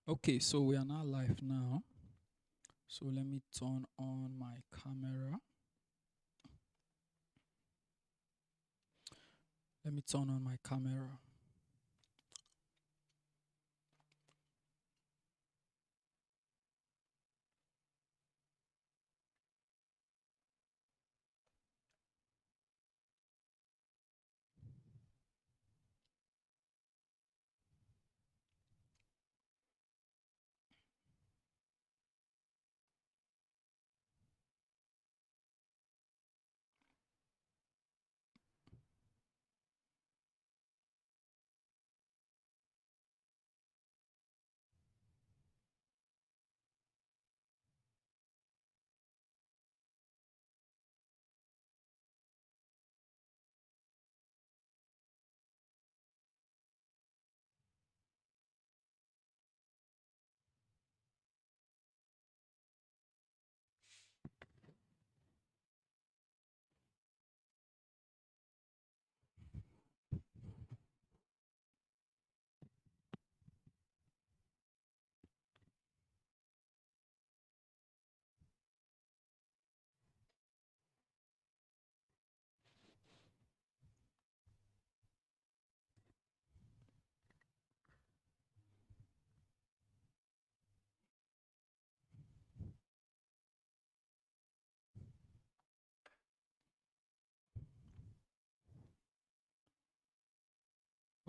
Okay, so we are now live now. So let me turn on my camera. Let me turn on my camera.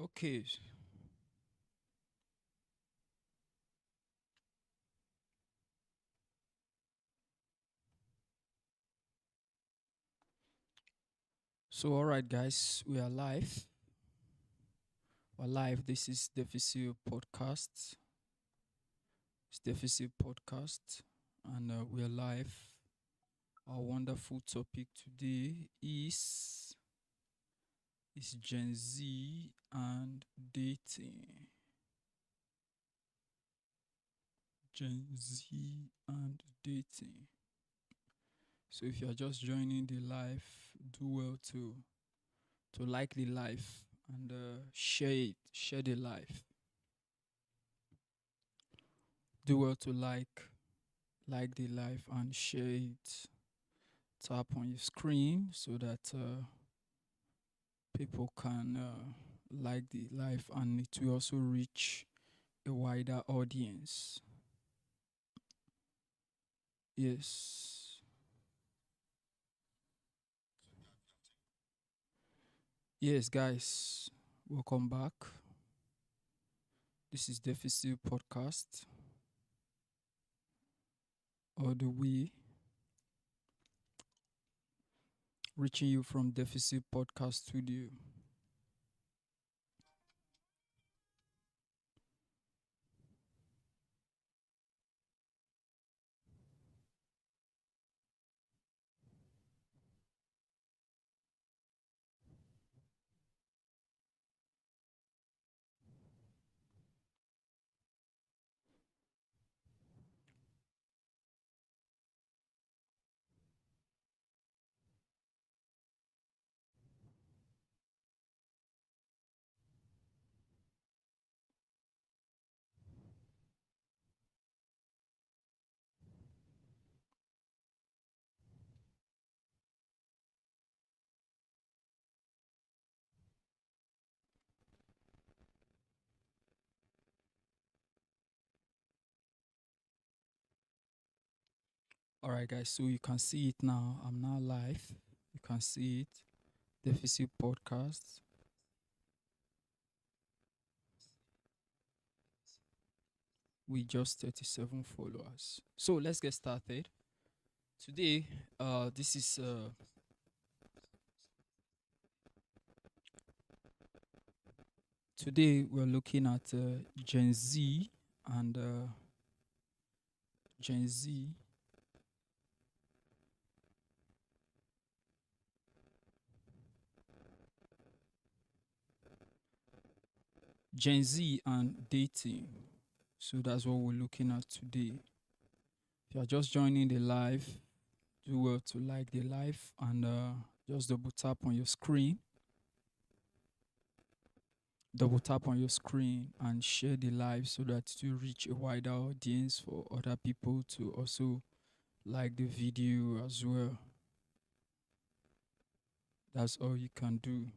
Okay. So all right guys, we are live. We're live. This is Deficit Podcast. It's Deficit Podcast. And we are live. Our wonderful topic today is Gen Z and dating. Gen Z and dating. So if you are just joining the live, do well to like the live and share it, share the live. Do well to like the live and share it. Tap on your screen so that people can like the live and it will also reach a wider audience. Yes. Yes, guys. Welcome back. This is Deficit Podcast. All the way reaching you from Deficit Podcast Studio. All right, guys. So you can see it now. I'm now live. You can see it. Deficit Podcast. We just 37 followers. So let's get started. Today, this is today we're looking at Gen Z and Gen Z, Gen Z and dating. So that's what we're looking at today. If you're just joining the live, do well to like the live and just double tap on your screen double tap on your screen and share the live so that you reach a wider audience for other people to also like the video as well. That's all you can do.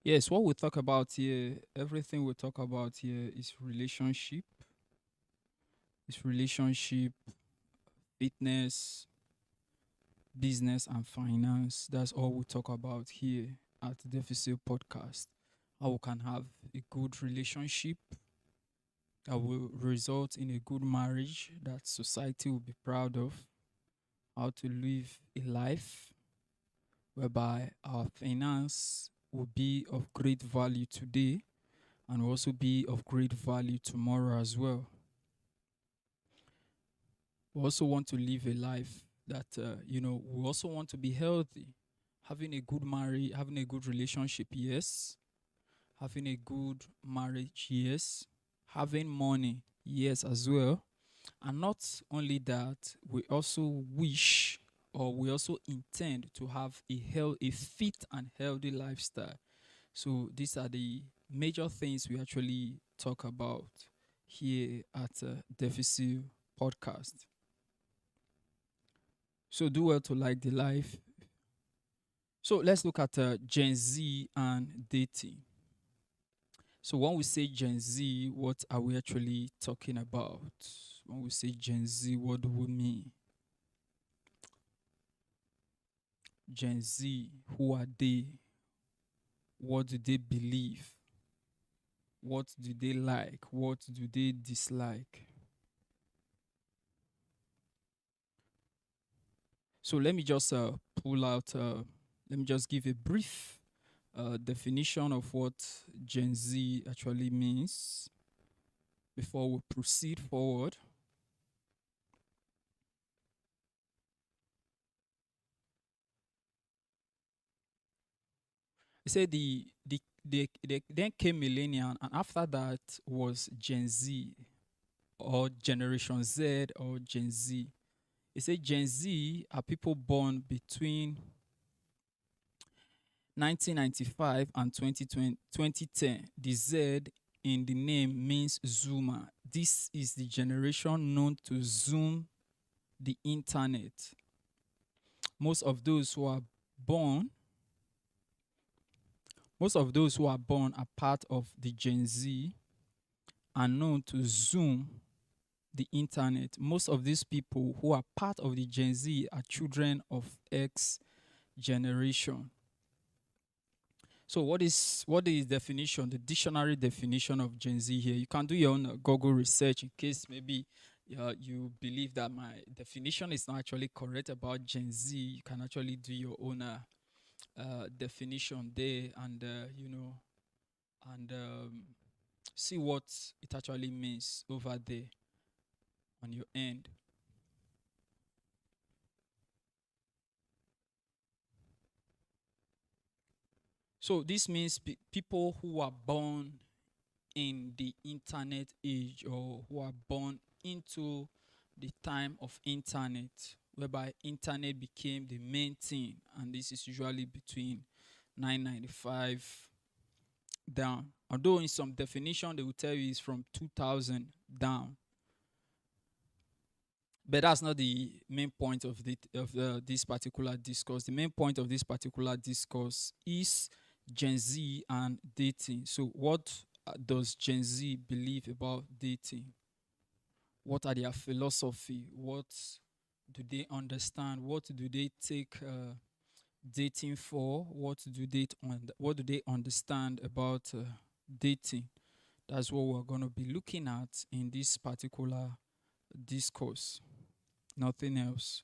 Yes, what we talk about here, everything we talk about here is relationship, fitness, business, and finance. That's all we talk about here at the Deficit Podcast. How we can have a good relationship that will result in a good marriage that society will be proud of. How to live a life whereby our finance will be of great value today and will also be of great value tomorrow as well. We also want to live a life that, we also want to be healthy. Having a good marriage, having a good relationship, yes. Having a good marriage, yes. Having money, yes, as well. And not only that, we also wish or we also intend to have a fit and healthy lifestyle. So these are the major things we actually talk about here at Deficit Podcast. So do well to like the life. So let's look at Gen Z and dating. So when we say Gen Z, what are we actually talking about? When we say Gen Z, what do we mean? Gen Z, who are they? What do they believe? What do they like? What do they dislike? So let me just pull out, let me just give a brief definition of what Gen Z actually means before we proceed forward. He said the then came millennial, and after that was Gen Z or Generation Z or Gen Z. He said Gen Z are people born between 1995 and 2010. The Z in the name means Zoomer. This is the generation known to zoom the internet. Most of those who are born, most of those who are born are part of the Gen Z are known to zoom the internet. Most of these people who are part of the Gen Z are children of X generation. So what is definition, the dictionary definition of Gen Z here? You can do your own Google research in case maybe you believe that my definition is not actually correct about Gen Z. You can actually do your own definition there and and see what it actually means over there on your end. So this means people who are born in the internet age or who are born into the time of internet, whereby internet became the main thing, and this is usually between 995 down. Although in some definition they will tell you it's from 2000 down, but that's not the main point of this particular discourse. The main point of this particular discourse is Gen Z and dating. So, what does Gen Z believe about dating? What are their philosophy? What do they understand? What do they take dating for? What do they understand about dating? That's what we're going to be looking at in this particular discourse. Nothing else.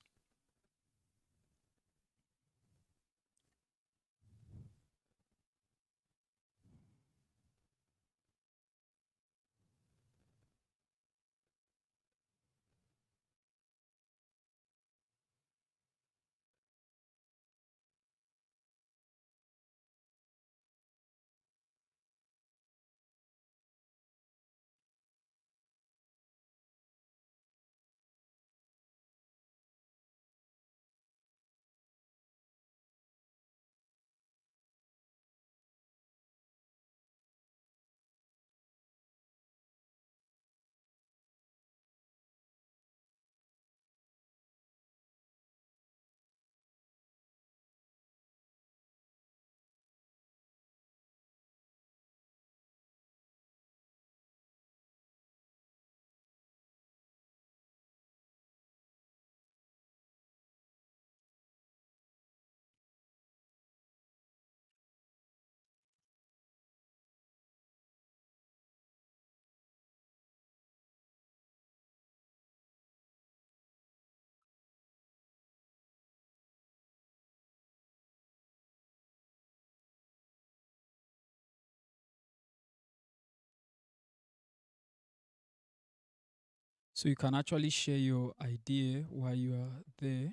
So you can actually share your idea while you are there,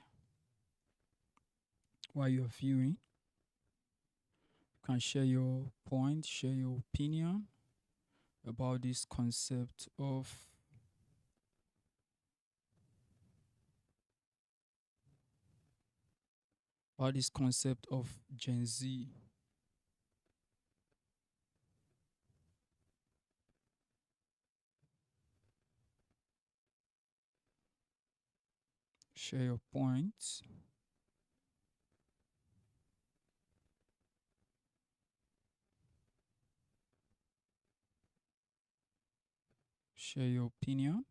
while you're viewing. You can share your point, share your opinion about this concept of Gen Z. Share your points. Share your opinion.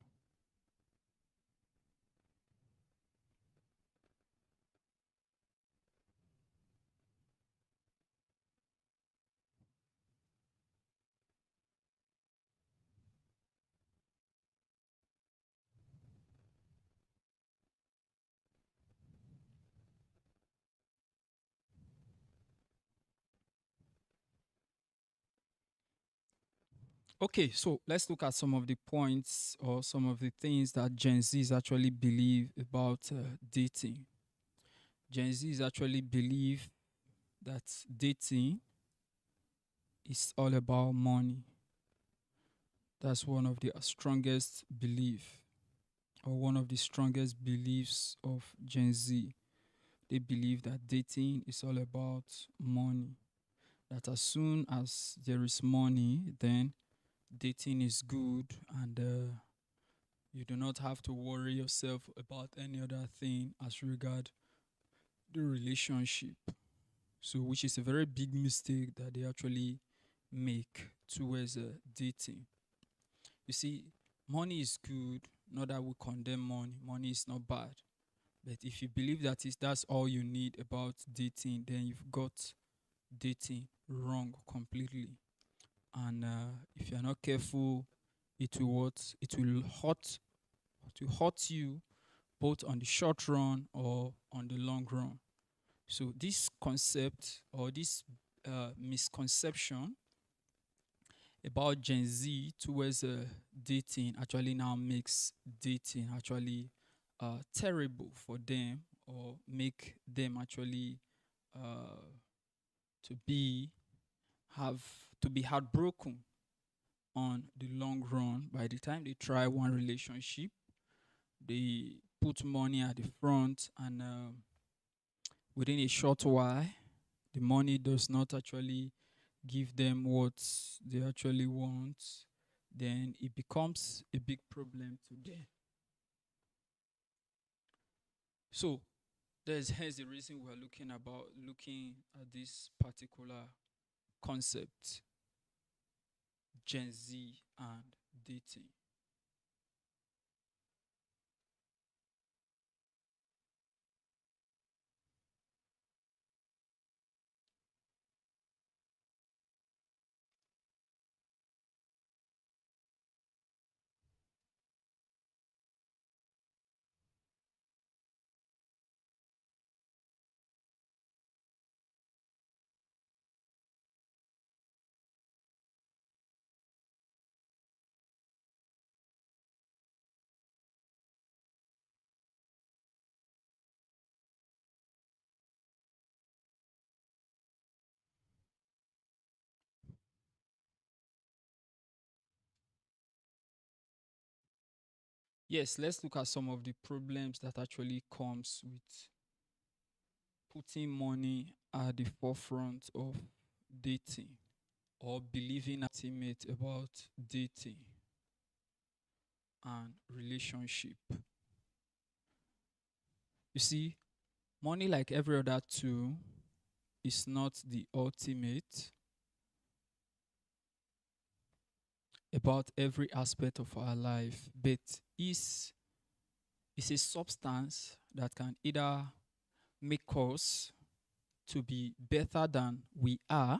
Okay, so let's look at some of the points or some of the things that Gen Zs actually believe about dating. Gen Zs actually believe that dating is all about money. That's one of the strongest belief or one of the strongest beliefs of Gen Z. They believe that dating is all about money. That as soon as there is money, then dating is good, and you do not have to worry yourself about any other thing as regard the relationship. So, which is a very big mistake that they actually make towards dating. You see, money is good. Not that we condemn money. Money is not bad. But if you believe that that's all you need about dating, then you've got dating wrong completely. And if you're not careful, it will what? It will hurt you both on the short run or on the long run. So this concept or this misconception about Gen Z towards dating actually now makes dating actually terrible for them, or make them actually uh, to be have to be heartbroken on the long run. By the time they try one relationship, they put money at the front, and within a short while, the money does not actually give them what they actually want. Then it becomes a big problem to them. So there's hence the reason we're looking at this particular concept, Gen Z and dating. Yes, let's look at some of the problems that actually comes with putting money at the forefront of dating, or believing ultimate about dating and relationship. You see, money, like every other tool, is not the ultimate about every aspect of our life, but is a substance that can either make us to be better than we are,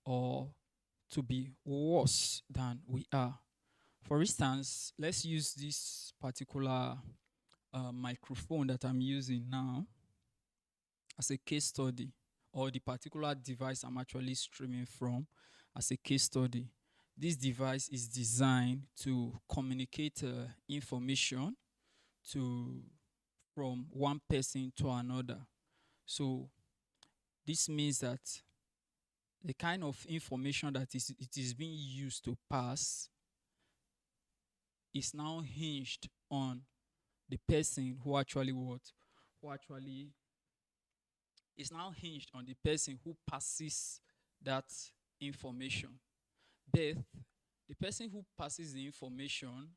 or to be worse than we are. For instance, let's use this particular microphone that I'm using now as a case study, or the particular device I'm actually streaming from as a case study. This device is designed to communicate information to from one person to another. So this means that the kind of information that it is being used to pass is now hinged on the person who actually what who actually is now hinged on the person who passes that information. But the person who passes the information,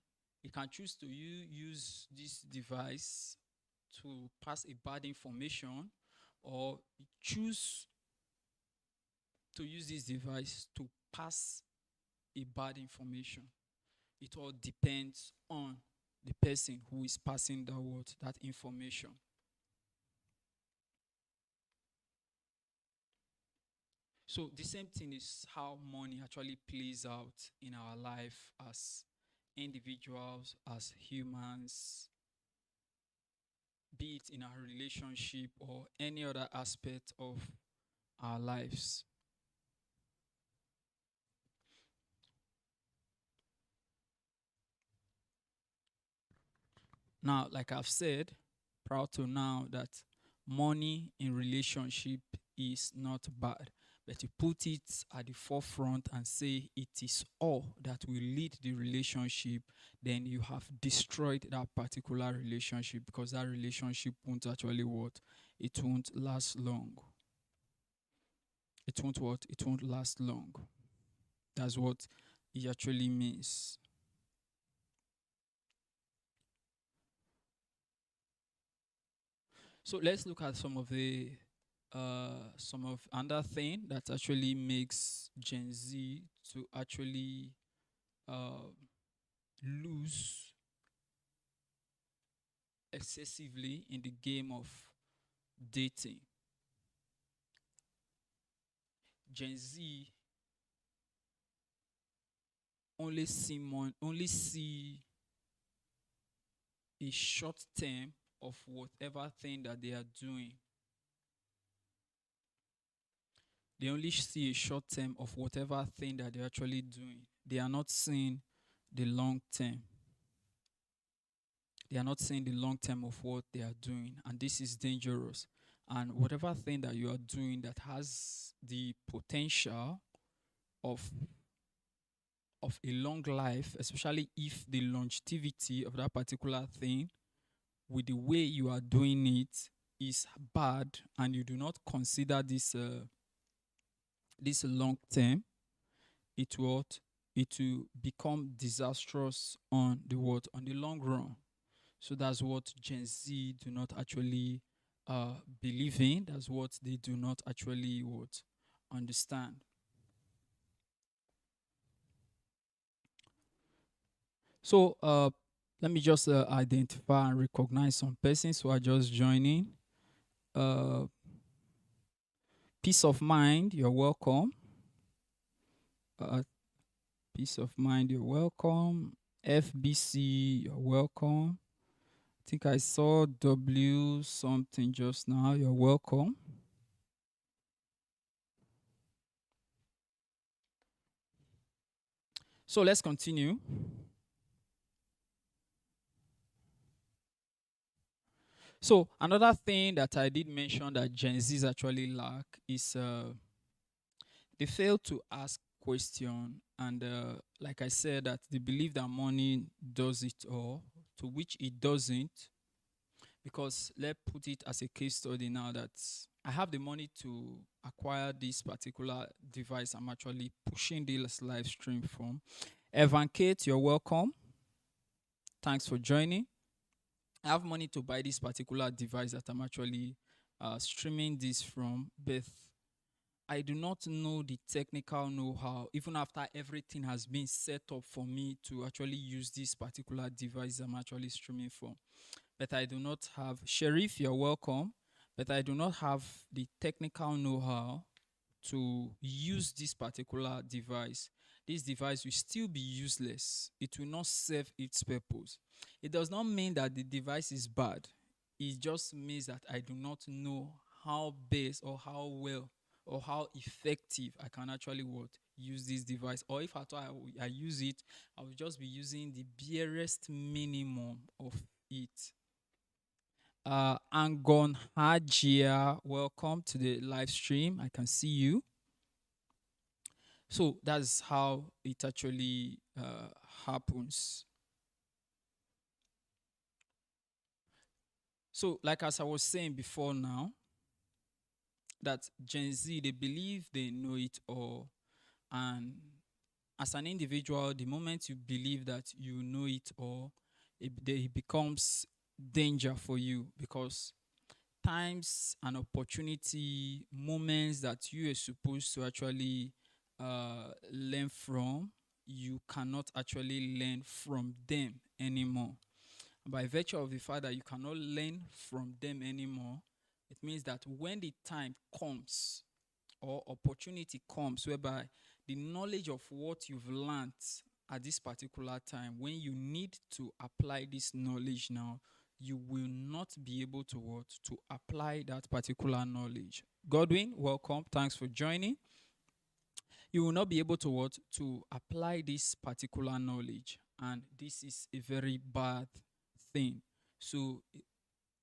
he can choose to use this device to pass a bad information, or choose to use this device to pass a bad information. It all depends on the person who is passing that information. So the same thing is how money actually plays out in our life as individuals, as humans, be it in our relationship or any other aspect of our lives. Now, like I've said, proud to now that money in relationship is not bad. But to put it at the forefront and say it is all that will lead the relationship, then you have destroyed that particular relationship, because that relationship won't actually what? It won't last long. It won't what? It won't last long. That's what it actually means. So let's look at some of another thing that actually makes Gen Z to actually uh, lose excessively in the game of dating. Gen Z only see a short term of whatever thing that they are doing. They only see a short term of whatever thing that they're actually doing. They are not seeing the long term. They are not seeing the long term of what they are doing, and this is dangerous. And whatever thing that you are doing that has the potential of a long life, especially if the longevity of that particular thing with the way you are doing it is bad, and you do not consider this long term, it will become disastrous on the long run. So that's what Gen Z do not actually believe in. That's what they do not actually understand. So let me just identify and recognize some persons who are just joining. Uh, Peace of mind, you're welcome. Uh, Peace of mind, you're welcome. FBC, you're welcome. I think I saw W something just now. You're welcome. So let's continue. So another thing that I did mention that Gen Zs actually lack is they fail to ask question, and like I said, that they believe that money does it all, to which it doesn't. Because let's put it as a case study now that I have the money to acquire this particular device I'm actually pushing this live stream from. Evan Kate, you're welcome. Thanks for joining. I have money to buy this particular device that I'm actually streaming this from, but I do not know the technical know-how, even after everything has been set up for me to actually use this particular device I'm actually streaming from. But I do not have, Sheriff, you're welcome, but I do not have the technical know-how to use this particular device. This device will still be useless. It will not serve its purpose. It does not mean that the device is bad. It just means that I do not know how best or how well or how effective I can actually use this device. Or if at all I use it, I will just be using the barest minimum of it. Angon Hajia, welcome to the live stream. I can see you. So that's how it actually happens. So, like as I was saying before now, that Gen Z, they believe they know it all. And as an individual, the moment you believe that you know it all, it becomes danger for you, because times and opportunity, moments that you are supposed to actually learn from, you cannot actually learn from them anymore. By virtue of the fact that you cannot learn from them anymore, it means that when the time comes or opportunity comes whereby the knowledge of what you've learned at this particular time, when you need to apply this knowledge now, you will not be able to apply that particular knowledge. Godwin, welcome. Thanks for joining. You will not be able to apply this particular knowledge, and this is a very bad thing. So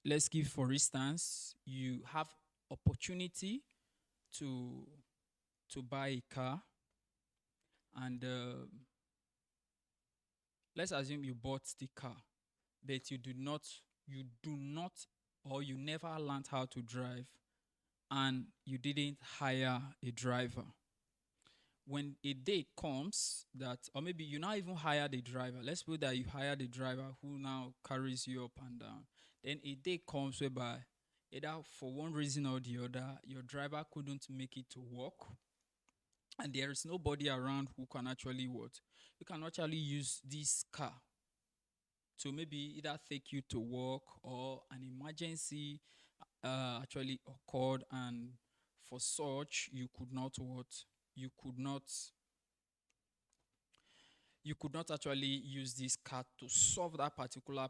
let's give, for instance, you have opportunity to buy a car, and let's assume you bought the car, but you do not, or you never learned how to drive, and you didn't hire a driver. When a day comes that, or maybe you now even hire the driver, let's put that you hire the driver who now carries you up and down. Then a day comes whereby either for one reason or the other, your driver couldn't make it to work, and there is nobody around who can actually you can actually use this car to maybe either take you to work, or an emergency actually occurred, and for such you could not you could not actually use this car to solve that particular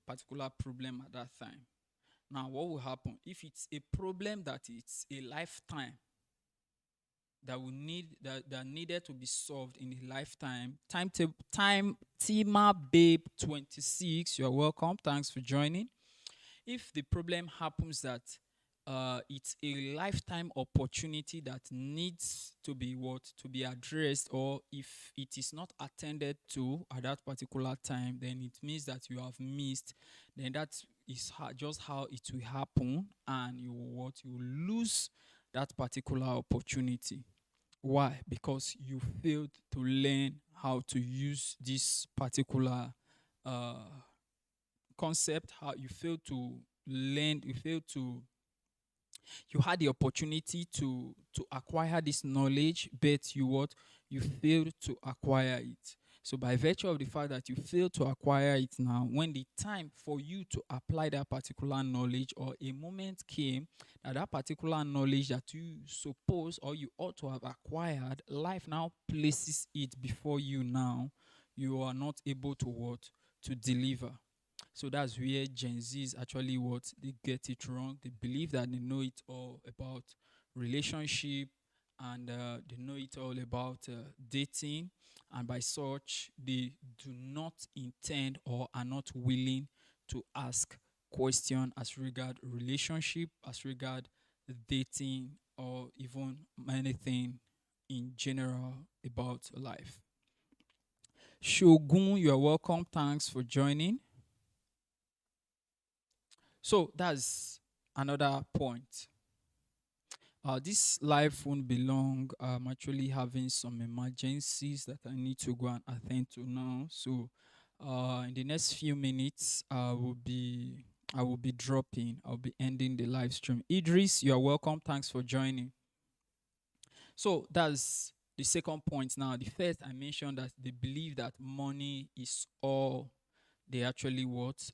particular problem at that time. Now, what will happen if it's a problem that it's a lifetime that needed to be solved in a lifetime? Tima Babe 26, you're welcome. Thanks for joining. If the problem happens that it's a lifetime opportunity that needs to be addressed, or if it is not attended to at that particular time, then it means that you have missed. Then that is just how it will happen, and you lose that particular opportunity. Why? Because you failed to learn how to use this particular concept. How you failed to learn, you had the opportunity to acquire this knowledge, but you failed to acquire it. So by virtue of the fact that you failed to acquire it now, when the time for you to apply that particular knowledge, or a moment came that particular knowledge that you suppose or you ought to have acquired, life now places it before you now, you are not able to deliver. So that's where Gen Zs actually they get it wrong. They believe that they know it all about relationship, and they know it all about dating, and by such they do not intend or are not willing to ask question as regard relationship, as regard dating, or even anything in general about life. Shogun, you are welcome. Thanks for joining. So that's another point. This live won't be long. I'm actually having some emergencies that I need to go and attend to now. So in the next few minutes, I will be dropping. I'll be ending the live stream. Idris, you are welcome. Thanks for joining. So that's the second point. Now, the first, I mentioned that they believe that money is all they actually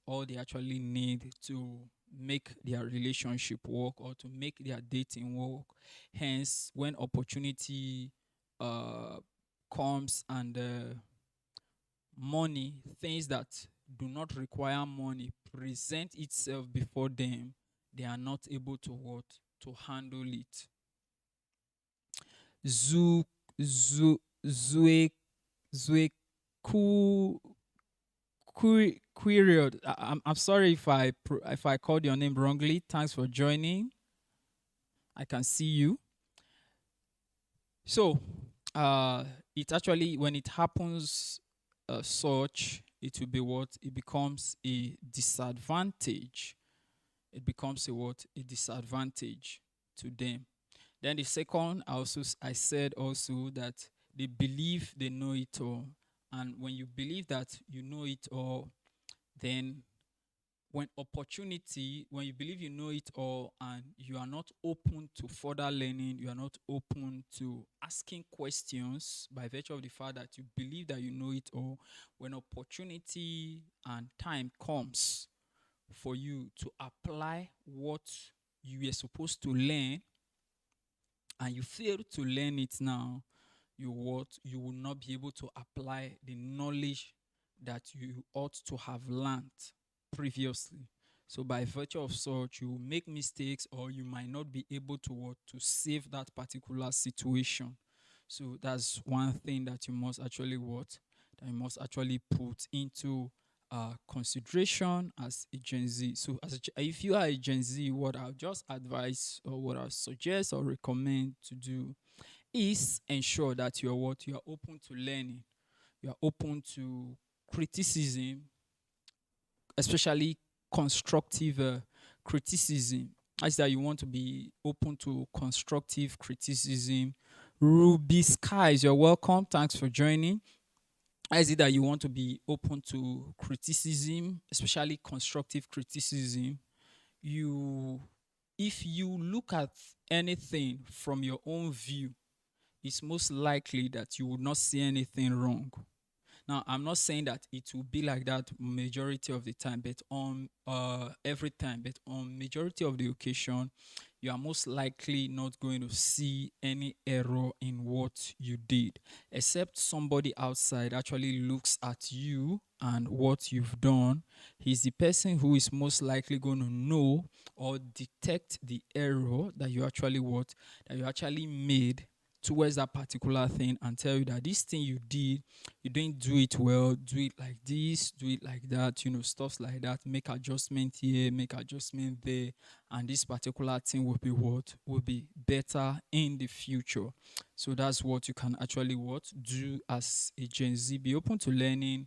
all they actually need to make their relationship work, or to make their dating work. Hence, when opportunity comes, and money, things that do not require money, present itself before them, they are not able to handle it. Zu Zu Zue Zue Queriod. I'm sorry if if I called your name wrongly. Thanks for joining. I can see you. So, it actually, when it happens, such, it will be what? It becomes a disadvantage. It becomes a what? A disadvantage to them. Then the second, I said also that they believe they know it all. And when you believe that you know it all, then when you believe you know it all and you are not open to further learning, you are not open to asking questions by virtue of the fact that you believe that you know it all, when opportunity and time comes for you to apply what you were supposed to learn and you fail to learn it now, you will not be able to apply the knowledge that you ought to have learned previously. So by virtue of such, you will make mistakes or you might not be able to to save that particular situation. So that's one thing that you must actually that you must actually put into consideration as a Gen Z. So if you are a Gen Z, what I'll just advise or what I'll suggest or recommend to do is ensure that you are open to learning, you are open to criticism, especially constructive criticism. As that you want to be open to constructive criticism. Ruby Skies, you're welcome. Thanks for joining. Is it that you want to be open to criticism, especially constructive criticism? You, if you look at anything from your own view, it's most likely that you would not see anything wrong. Now, I'm not saying that it will be like that majority of the time, but on every time, but on majority of the occasion, you are most likely not going to see any error in what you did, except somebody outside actually looks at you and what you've done. He's the person who is most likely going to know or detect the error that you actually made towards that particular thing and tell you that this thing you did, you didn't do it well, do it like this, do it like that, stuff like that, make adjustment here, make adjustment there, and this particular thing will be better in the future. So that's what you can actually do as a Gen Z. Be open to learning.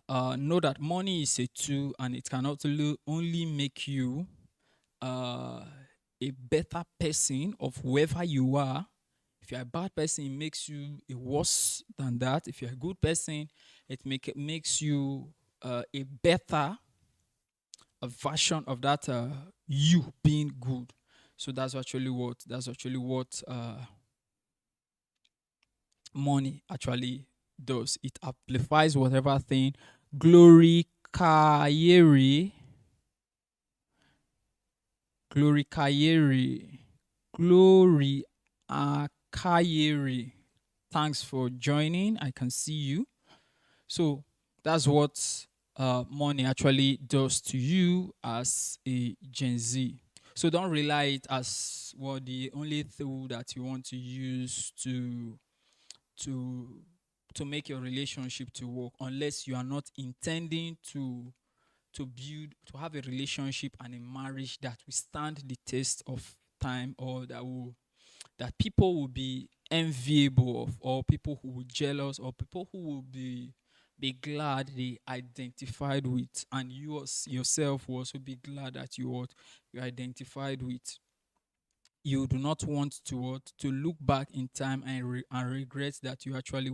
Know that money is a tool and it can only make you uh, a better person of whoever you are. If you're a bad person, it makes you a worse than that. If you're a good person, makes you a better a version of that you being good. So that's actually what money actually does. It amplifies whatever thing. Glory Kayeri, Glory Kayeri, Glory Akayeri. Thanks for joining. I can see you. So that's what money actually does to you as a Gen Z. So don't rely it as the only tool that you want to use to to make your relationship to work, unless you are not intending to have a relationship and a marriage that will stand the test of time, or that people will be enviable of, or people who will jealous, or people who will be glad they identified with, and yourself will also be glad that you identified with. You do not want to look back in time and regret that you actually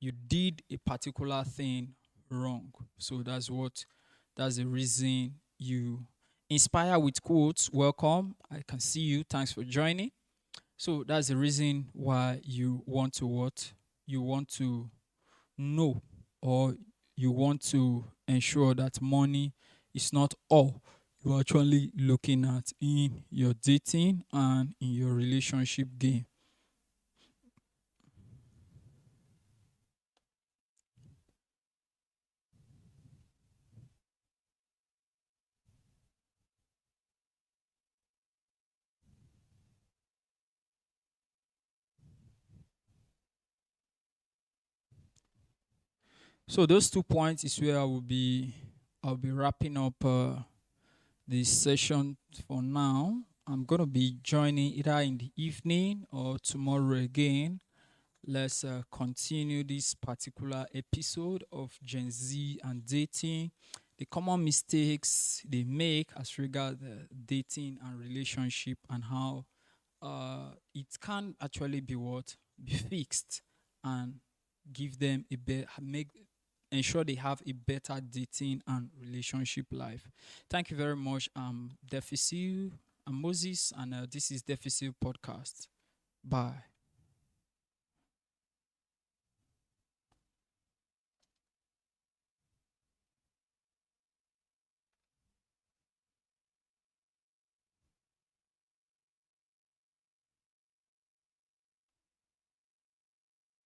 you did a particular thing wrong. So that's the reason you inspire with quotes. Welcome. I can see you. Thanks for joining. So that's the reason why you want to you want to know, or you want to ensure that money is not all you're actually looking at in your dating and in your relationship game. So those 2 points is where I'll be wrapping up this session for now. I'm gonna be joining either in the evening or tomorrow again. Let's continue this particular episode of Gen Z and dating, the common mistakes they make as regard the dating and relationship, and how it can actually be be fixed and give them a better make ensure they have a better dating and relationship life. Thank you very much. Defisil, I'm Moses, and this is Defisil Podcast. Bye.